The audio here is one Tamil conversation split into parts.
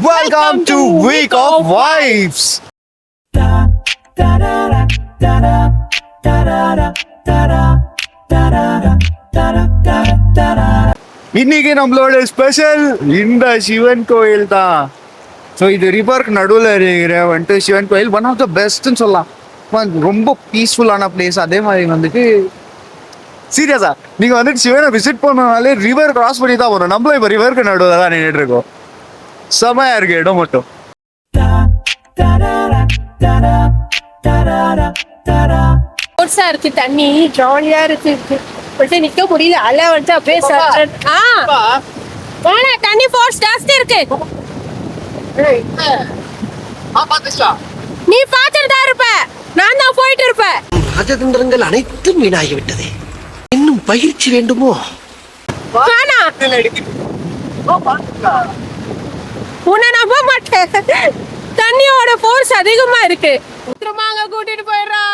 welcome to Week of Vibes. இன்னைக்கு நம்மளோட ஸ்பெஷல் இந்த சிவன் கோயில் தான். ஸோ இது ரிவருக்கு நடுவில் இருக்கிற வந்துட்டு சிவன் கோயில் ஒன் ஆஃப் த பெஸ்ட்னு சொல்லலாம். ரொம்ப பீஸ்ஃபுல்லான பிளேஸ். அதே மாதிரி வந்துட்டு சீரியஸா நீங்கள் வந்துட்டு சிவனை விசிட் பண்ணனாலே ரிவர் கிராஸ் பண்ணி தான் வரும். நம்மளும் இப்போ ரிவருக்கு நடுவில் தான் நின்றுட்டு இருக்கோம். செமையா இருக்கு இடம் மட்டும். இருக்கு தண்ணி ஜாலியா இருக்கு. நிக்க முடியல அல வந்து அப்படியே தண்ணி ஃபோர்ஸ் ஜாஸ்தி இருக்கு. நீ பாத்துட்டு தான் இருப்ப, நான் தான் போயிட்டு இருப்பேன். ராஜதந்திரங்கள் அனைத்தும் வீணாகிவிட்டது. இன்னும் பயிற்சி வேண்டுமோ? உன்னை நம்ப மாட்டேன். தண்ணியோட ஃபோர்ஸ் அதிகமா இருக்கு. உத்திரமாங்க கூட்டிட்டு போயிடுறா.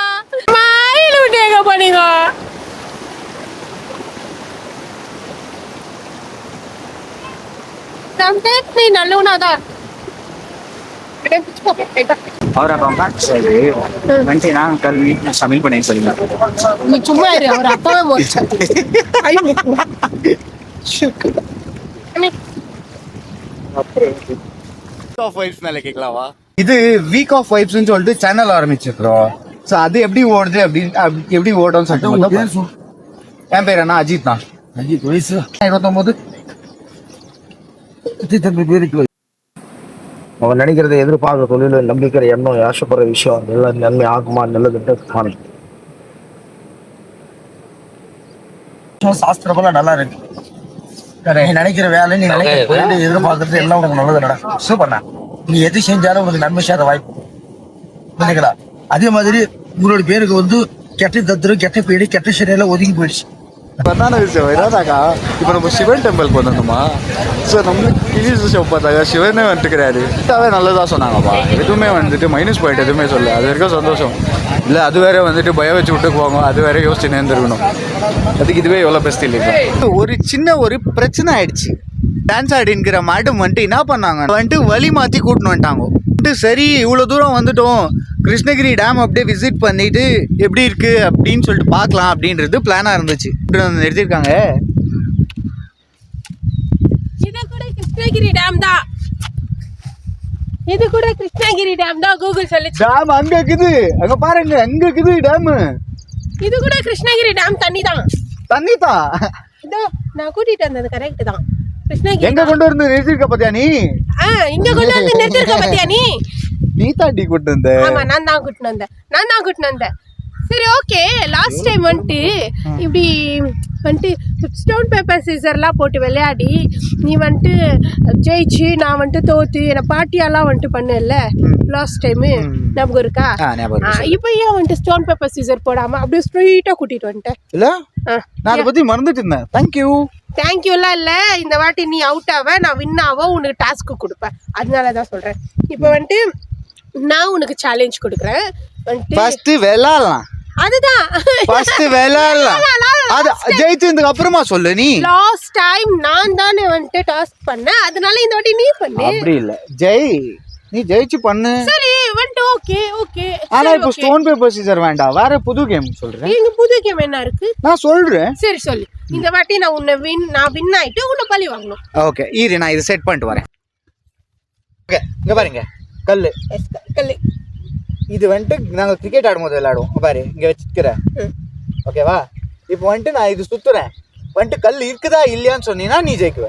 மயில் விட்டு எங்க போனீங்க? நீ நல்லவனாதான். और अब हम बात कर रहे हैं घंटे ना कल मीट में शामिल बने सही நீ சும்மா இரு. அவர் அப்பவே மோச்சா. ஆஃப் வைப்ஸ் மேல கேட்கலாமா? இது வீக் ஆஃப் வைப்ஸ்னு சொல்லிட்டு சேனல் ஆரம்பிச்சிருக்கிறோம். ஸோ அது எப்படி ஓடுது எப்படி ஓடும்னு சொல்லிட்டு என் பேர் என்ன அஜித் தான். அஜித் வயசு 29. அவன் நினைக்கிறத எதிர்பார்க்க தொழில நம்பிக்கிற எண்ணம் ஆசைப்படுற விஷயம் எல்லாம் நன்மை ஆகுமா நல்லது சாஸ்திரமெல்லாம் நல்லா இருக்கு. நினைக்கிற வேலை நீ நினைக்கிற எதிர்பார்க்கறது எல்லாம் உனக்கு நல்லது நடக்கும். சூப்பர். நீ எது செஞ்சாலும் உனக்கு நன்மை சேர வாய்ப்பு நினைக்கலாம். அதே மாதிரி உங்களோட பேருக்கு வந்து கெட்ட தத்துரம் கெட்ட பேடு கெட்ட சரியெல்லாம் ஒதுங்கி போயிடுச்சு. பிரதான விஷயம் என்னன்னாக்கா இப்போ நம்ம சிவன் டெம்பிள் போனோமா. ஸோ நம்மளுக்கு கிளீஸ் ஷோ பார்த்தாக்கா சிவனே வந்துட்டுக்கிறாரு. நல்லதா சொன்னாங்கப்பா. எதுவுமே வந்துட்டு மைனஸ் பாயிண்ட் எதுவுமே சொல்ல. அது வரைக்கும் சந்தோஷம் இல்லை. அது வேற வந்துட்டு பயம் வச்சு விட்டு போவாங்க. அது வேற யோசிச்சு நேர்ந்துருக்கணும். அதுக்கு இதுவே எவ்வளோ பெஸ்ட் இல்லைங்க. ஒரு சின்ன ஒரு பிரச்சனை ஆயிடுச்சு. டான்ஸ் ஆடிங்கிற மேடம் வந்துட்டு என்ன பண்ணாங்க வந்துட்டு வழி மாற்றி கூட்டின்னு வந்துட்டாங்க. சரி இவ்வளோ தூரம் வந்துட்டோம், கிருஷ்ணகிரி டேம் அப்படியே விசிட் பண்ணிட்டு எப்படி இருக்கு அப்படின்னு சொல்லிட்டு பார்க்கலாம் அப்படின்றது பிளானா இருந்துச்சு. நிறுத்திருக்காங்க. இது கூட கிருஷ்ணகிரி டேம் தான். இது கூட கிருஷ்ணகிரி டேம் தான். கூகுள் சொல்லுச்சு. டேம் அங்க இருக்குது, அங்க பாருங்க, அங்க இருக்குது டேம். இது கூட கிருஷ்ணகிரி டேம் தண்ணி தான். தண்ணி தான். இதோ நான் கூட்டிட்டு வந்தது கரெக்ட் தான். கிருஷ்ணகிரி எங்க கொண்டு வந்து நிறுத்திருக்க பாத்தியா நீ? இங்க கொண்டு வந்து நிறுத்திருக்க பாத்தியா நீ? நீ தாண்டி கூட்டு வந்த. ஆமா நான் தான் கூட்டிட்டு வந்தேன். சரி ஓகே. லாஸ்ட் டைம் வந்துட்டு இப்படி வந்துட்டு ஸ்டோன் பேப்பர் சீசர்லாம் போட்டு விளையாடி நீ வந்துட்டு ஜெயிச்சு நான் வந்துட்டு தோத்து என்னை பாட்டியாலாம் வந்துட்டு பண்ணல லாஸ்ட் டைமு. ஞாபகம் இருக்கா? இப்போ ஏன் வந்துட்டு ஸ்டோன் பேப்பர் சீசர் போடாம அப்படியே ஸ்ட்ரெயிட்டா கூட்டிட்டு வந்துட்டேன். இல்ல நான் அதை பத்தி மறந்துட்டு இருந்தேன். தேங்க்யூலாம் இல்லை. இந்த வாட்டி நீ அவுட் ஆவ, நான் வின் ஆவ, உனக்கு டாஸ்க்கு கொடுப்பேன். அதனால தான் சொல்கிறேன். இப்போ வந்துட்டு நான் உனக்கு சேலஞ்ச் கொடுக்குறேன். ஃபர்ஸ்ட் விளையாடலாம். அதுதான் ஃபர்ஸ்ட் விளையாடலாம். அது ஜெயிச்சதுக்கு அப்புறமா சொல்லு. நீ லாஸ்ட் டைம் நான் தானே வந்துட்டு டாஸ்க் பண்ணேன். அதனால இந்த வாட்டி நீ பண்ணு. அப்படி இல்ல நீ ஜெயிச்சு பண்ணு. சரி வந்துட்டு ஓகே. ஆனா இப்போ ஸ்டோன் பேப்பர் சீசர் வேண்டாம், வேற புது கேம் சொல்றேன். எங்க புது கேம் என்ன இருக்கு நான் சொல்றேன். சரி சொல்லு. இந்த வாட்டி நான் வின் ஆயிட்டு உன்னை பழி வாங்கணும். ஓகே இரு, நான் இதை செட் பண்ணிட்டு வரேன். ஓகே இங்க பாருங்க கல்லு. இது வந்துட்டு நாங்க கிரிக்கெட் ஆடும்போது விளையாடுவோம். பாரு இங்க வச்சுக்கிறேன். ஓகேவா? இப்போ வந்துட்டு நான் இது சுத்துறேன். வந்துட்டு கல் இருக்குதா இல்லையான்னு சொன்னீங்கன்னா நீ ஜெயிக்குவ.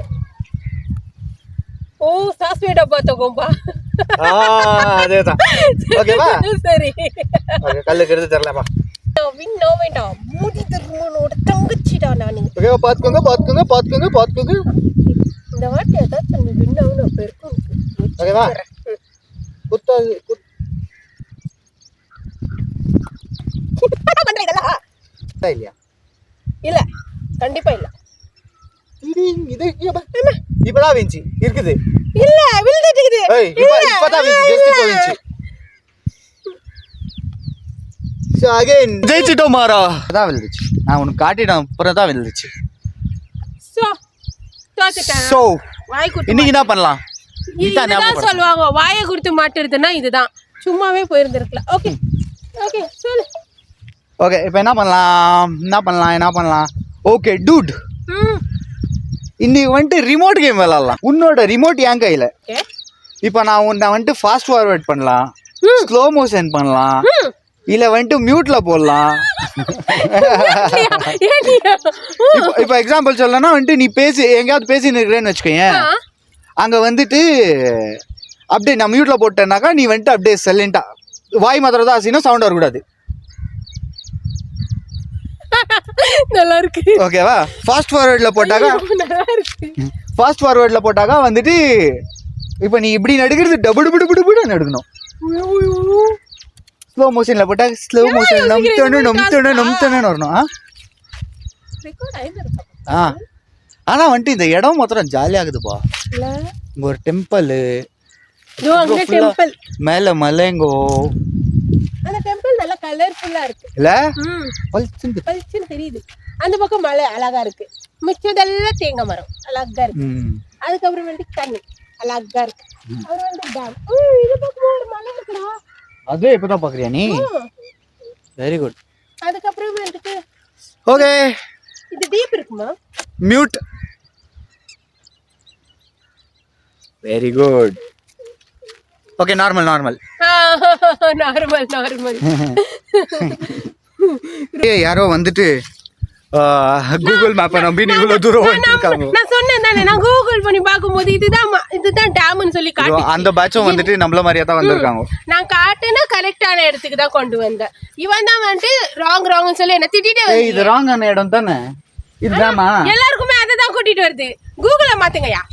ஓ சாஸ்வே டப்பா தகோம்பா. அதேதான். ஓகேவா? சரி ஓகே கல்லுக்கு எடுத்து தரலாமா? வின் வேண்டாம். மூடி தர்மனோட தங்கச்சிடா நானு. ஓகேவா? பாத்துக்கோங்க. இந்த வாட்டி ஏதாச்சும் நீ வின் ஆகணும். அப்ப இருக்கும். ஓகேவா? குத்தாது இல்லையா? இல்ல கண்டிப்பா இல்ல. இது இப்பதான் வீஞ்சி இருக்குது. இல்ல விழுந்துட்டு இருக்குது. இப்பதான் வீஞ்சி ஜஸ்ட் இப்போ வீஞ்சி. சோ அகைன் ஜெயிச்சிட்டோம் மாறா. அதான் விழுந்துச்சு. நான் உனக்கு காட்டிட்டேன் அப்புறம் தான் விழுந்துச்சு. சோ தோத்துட்டேன். சோ இன்னைக்கு என்ன பண்ணலாம்? இதுதான் சொல்லுவாங்க, வாயை கொடுத்து மாட்டுறதுன்னா இதுதான். சும்மாவே போயிருந்துருக்கலாம். ஓகே ஓகே சொல்லு. ஓகே இப்போ என்ன பண்ணலாம். ஓகே டூட், இன்னைக்கு வந்துட்டு ரிமோட் கேம் விளாட்லாம். உன்னோட ரிமோட் என் கையில். இப்போ நான் உன்னை வந்துட்டு ஃபாஸ்ட் ஃபார்வர்ட் பண்ணலாம், ஸ்லோ மோஷன் பண்ணலாம், இல்லை வந்துட்டு மியூட்ல போடலாம். இப்போ எக்ஸாம்பிள் சொல்லணும்னா வந்துட்டு நீ எங்கேயாவது பேசி நிற்கிறேன்னு வச்சுக்கோயேன், அங்கே வந்துட்டு அப்படியே நான் மியூட்ல போட்டேன்னாக்கா நீ வந்துட்டு அப்படியே சைலண்டா வாய் மாத்திரம் தான் ஆசினா சவுண்ட் வரக்கூடாது. நல்லா இருக்கு. ஓகேவா? ஃபாஸ்ட் ஃபார்வர்டில் போட்டாக்கா வந்துட்டு இப்போ நீ இப்படி நடுக்கிறது டபுடுன்னு எடுக்கணும். ஸ்லோ மோஷனில் போட்டால் ஸ்லோ மோஷன் நொம்த்தோன்னு வரணும். ஆனால் வந்துட்டு இந்த இடம் மாத்திரம் ஜாலியாகுதுப்பா. இங்கே ஒரு டெம்பிள், மேலே மலைங்கோ, அந்த டெம்பிள் நல்லா கலர்ஃபுல்லா இருக்கு இல்ல? பளிச்சுன்னு தெரியுது. அந்த பக்கம் மலை அழகா இருக்கு, மிச்சதெல்லாம் தேங்காய் மரம் அழகா இருக்கு. அதுக்கப்புறம் வந்து தண்ணி அழகா இருக்கு. அப்புறம் வந்து டேம். இது பக்கம் ஒரு மலை இருக்குடா. அதுவே இப்பதான் பாக்குறியா நீ? Very good. அதுக்கப்புறம் வந்து ஓகே, இது டீப் இருக்குமா? Mute. Very good. Okay, normal. Normal. யாரோ வந்துட்டு கூகுள் மேப்பை நம்பி நீ இவ்வளவு தூரம் வந்துருக்காங்க. நான் சொன்னேன் தானே, நான் கூகுள் பண்ணி பார்க்கும்போது இதுதான் டேம்னு சொல்லி காட்டி, அந்த பேட்சும் வந்துட்டு நம்மள மாதிரியா தான் வந்திருக்காங்க. நான் காட்டுனா கரெக்டான இடத்துக்கு தான் கொண்டு வந்தேன். இவன் தான் வந்துட்டு ராங்னு சொல்லி என்ன திட்டிட்டே. இது ராங்கான இடம் தானே இதுதாமா? எல்லாருக்குமே அதை தான் கூட்டிட்டு வருது. கூகுளை மாத்துங்கயா.